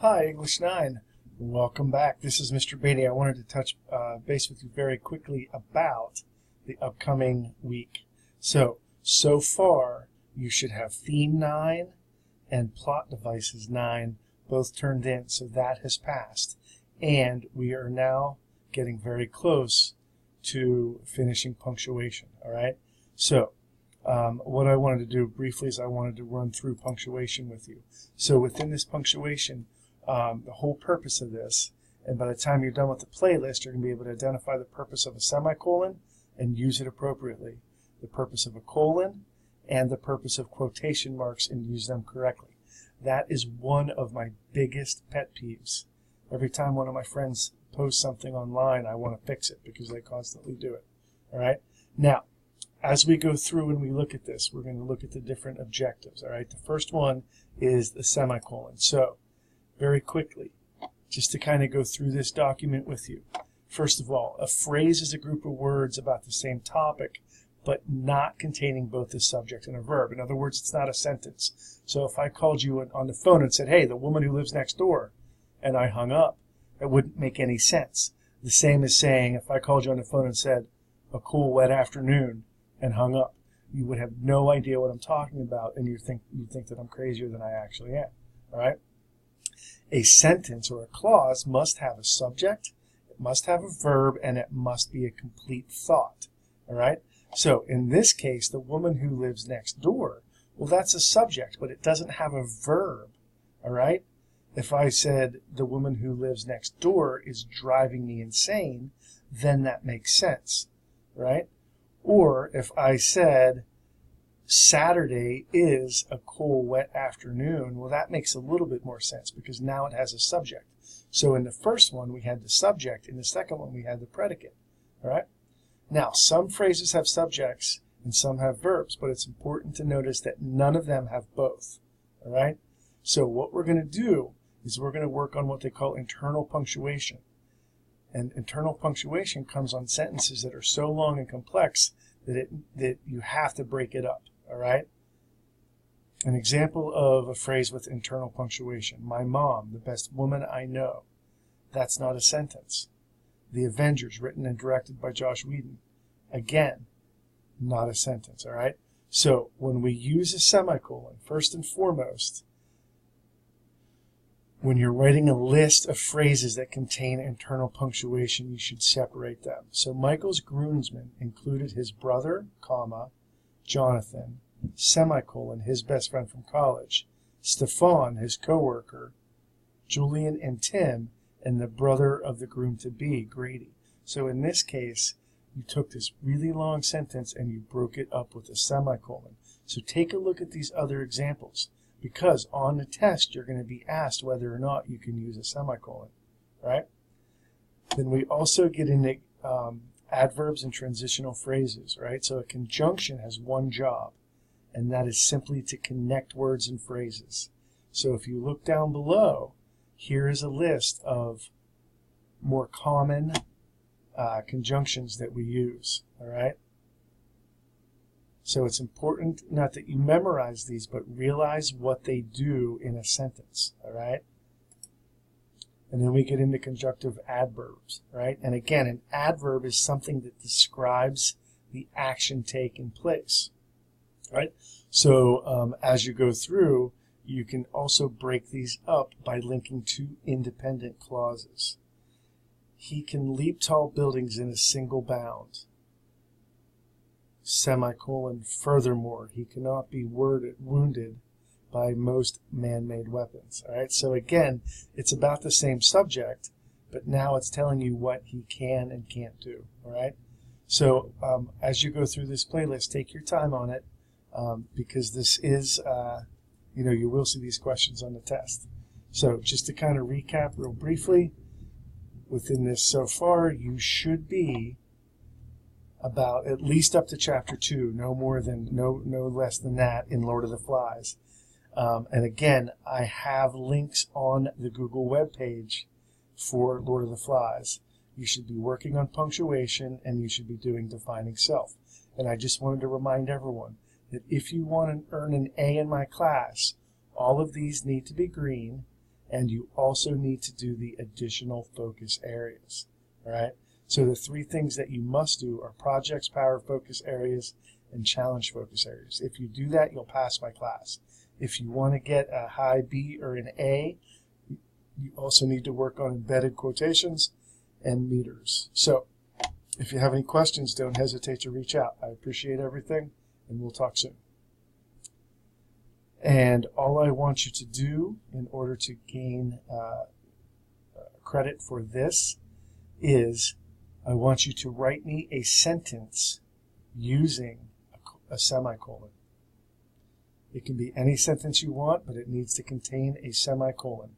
Hi, English 9. Welcome back. This is Mr. Beatty. I wanted to touch base with you very quickly about the upcoming week. So far, you should have Theme 9 and Plot Devices 9 both turned in, so that has passed. And we are now getting very close to finishing punctuation, all right? So what I wanted to do briefly is I wanted to run through punctuation with you. So within this punctuation, the whole purpose of this, and by the time you're done with the playlist, you're going to be able to identify the purpose of a semicolon and use it appropriately, the purpose of a colon, and the purpose of quotation marks and use them correctly. That is one of my biggest pet peeves. Every time one of my friends posts something online, I want to fix it because they constantly do it. All right? Now, as we go through and we look at this, we're going to look at the different objectives. All right? The first one is the semicolon. So, very quickly, just to kind of go through this document with you. First of all, a phrase is a group of words about the same topic, but not containing both a subject and a verb. In other words, it's not a sentence. So if I called you on the phone and said, hey, the woman who lives next door, and I hung up, that wouldn't make any sense. The same as saying, if I called you on the phone and said, a cool wet afternoon, and hung up, you would have no idea what I'm talking about, and you'd think that I'm crazier than I actually am. All right? A sentence or a clause must have a subject, it must have a verb, and it must be a complete thought. All right? So in this case, the woman who lives next door, well, that's a subject, but it doesn't have a verb. All right? If I said the woman who lives next door is driving me insane, then that makes sense. Right? Or if I said Saturday is a cool, wet afternoon, well, that makes a little bit more sense because now it has a subject. So in the first one, we had the subject. In the second one, we had the predicate. All right? Now, some phrases have subjects and some have verbs, but it's important to notice that none of them have both. All right? So what we're going to do is we're going to work on what they call internal punctuation. And internal punctuation comes on sentences that are so long and complex that you have to break it up. All right? An example of a phrase with internal punctuation. My mom, the best woman I know. That's not a sentence. The Avengers, written and directed by Joss Whedon. Again, not a sentence. All right? So when we use a semicolon, first and foremost, when you're writing a list of phrases that contain internal punctuation, you should separate them. So Michael's groomsman included his brother, comma, Jonathan, semicolon, his best friend from college, Stefan, his coworker, Julian and Tim, and the brother of the groom-to-be, Grady. So in this case, you took this really long sentence and you broke it up with a semicolon. So take a look at these other examples, because on the test, you're going to be asked whether or not you can use a semicolon, right? Then we also get into adverbs and transitional phrases, right? So a conjunction has one job, and that is simply to connect words and phrases. So if you look down below, here is a list of more common conjunctions that we use, all right? So it's important not that you memorize these, but realize what they do in a sentence, all right? And then we get into conjunctive adverbs, right? And again, an adverb is something that describes the action taking place, right? So as you go through, you can also break these up by linking two independent clauses. He can leap tall buildings in a single bound. Semicolon, furthermore, he cannot be wounded by most man-made weapons. All right, so again, it's about the same subject, but now it's telling you what he can and can't do. All right, so as you go through this playlist, take your time on it because this is, you will see these questions on the test. So just to kind of recap real briefly, within this so far, you should be about at least up to chapter 2, no less than that in Lord of the Flies. And again, I have links on the Google web page for Lord of the Flies. You should be working on punctuation and you should be doing defining self. And I just wanted to remind everyone that if you want to earn an A in my class, all of these need to be green and you also need to do the additional focus areas. All right. So the three things that you must do are projects, power focus areas, and challenge focus areas. If you do that, you'll pass my class. If you want to get a high B or an A, you also need to work on embedded quotations and meters. So if you have any questions, don't hesitate to reach out. I appreciate everything, and we'll talk soon. And all I want you to do in order to gain credit for this is I want you to write me a sentence using a semicolon. It can be any sentence you want, but it needs to contain a semicolon.